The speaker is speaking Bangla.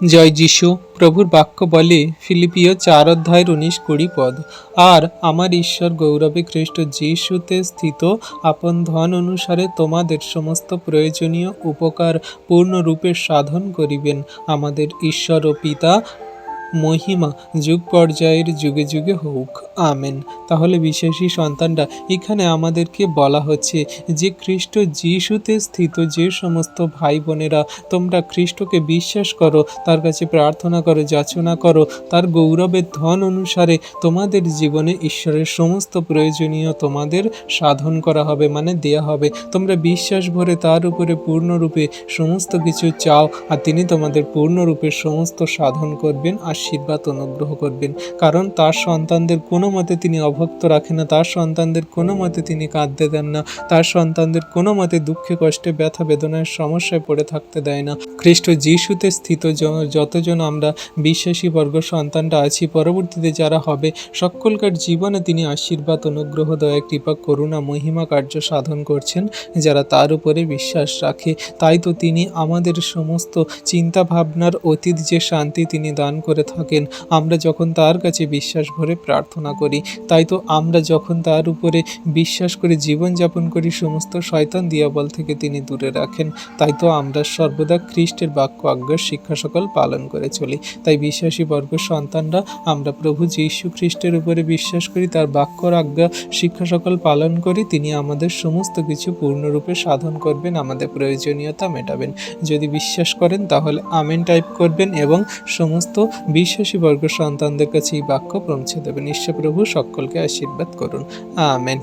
জয় যিশু। প্রভুর বাক্য বলে ফিলিপিও 4:19-20 আর আমার ঈশ্বর গৌরবে খ্রিস্ট যিশুতে স্থিত আপন ধন অনুসারে তোমাদের সমস্ত প্রয়োজনীয় উপকার পূর্ণরূপে সাধন করিবেন। আমাদের ঈশ্বর ও পিতা মহিমা যুগ পর্যায়ের যুগে যুগে হোক, আমেন। তাহলে বিশ্বাসী সন্তানরা, এখানে আমাদেরকে বলা হচ্ছে যে খ্রিস্ট যিশুতে স্থিত যে সমস্ত ভাই বোনেরা তোমরা খ্রিস্টকে বিশ্বাস করো, তার কাছে প্রার্থনা করো, যাচনা করো, তার গৌরবের ধন অনুসারে তোমাদের জীবনে ঈশ্বরের সমস্ত প্রয়োজনীয় তোমাদের সাধন করা হবে, মানে দেয়া হবে। তোমরা বিশ্বাস ভরে তার উপরে পূর্ণরূপে সমস্ত কিছু চাও, আর তিনি তোমাদের পূর্ণরূপে সমস্ত সাধন করবেন, আশীর্বাদ অনুগ্রহ করবেন। কারণ তার সন্তানদের কোনো মতে তিনি অভক্ত রাখেন না, তার সন্তানদের কোনো মতে তিনি কাঁদতে দেন না, তার সন্তানদের কোনো মতে দুঃখে কষ্টে ব্যথা বেদনার সমস্যায় পড়ে থাকতে দেয় না। খ্রিস্ট যিশুতে স্থিত যতজন আমরা বিশ্বাসী বর্গ সন্তানরা আছি, পরবর্তীতে যারা হবে, সকলকার জীবনে তিনি আশীর্বাদ অনুগ্রহ দয়া কৃপা করুণা মহিমা কার্য সাধন করছেন যারা তার উপরে বিশ্বাস রাখে। তাই তো তিনি আমাদের সমস্ত চিন্তা ভাবনার অতীত যে শান্তি তিনি দান করে থাকেন, আমরা যখন তার কাছে বিশ্বাস ভরে প্রার্থনা করি। তাই তো আমরা যখন তার উপরে বিশ্বাস করে জীবনযাপন করি, সমস্ত শয়তান দিয়াবল থেকে তিনি দূরে রাখেন। তাই তো আমরা সর্বদা খ্রিস্টের বাক্য আজ্ঞার শিক্ষা সকল পালন করে চলি। তাই বিশ্বাসী বর্গ সন্তানরা আমরা প্রভু যীশু খ্রিস্টের উপরে বিশ্বাস করি, তার বাক্যর আজ্ঞা শিক্ষা সকল পালন করি। তিনি আমাদের সমস্ত কিছু পূর্ণরূপে সাধন করবেন, আমাদের প্রয়োজনীয়তা মেটাবেন। যদি বিশ্বাস করেন তাহলে আমেন টাইপ করবেন এবং সমস্ত বিশ্বাসী বর্গ সন্তানদের কাছে এই বাক্য পৌঁছে দেবেন। ঈশ্বর প্রভু সকলকে আশীর্বাদ করুন, আমেন।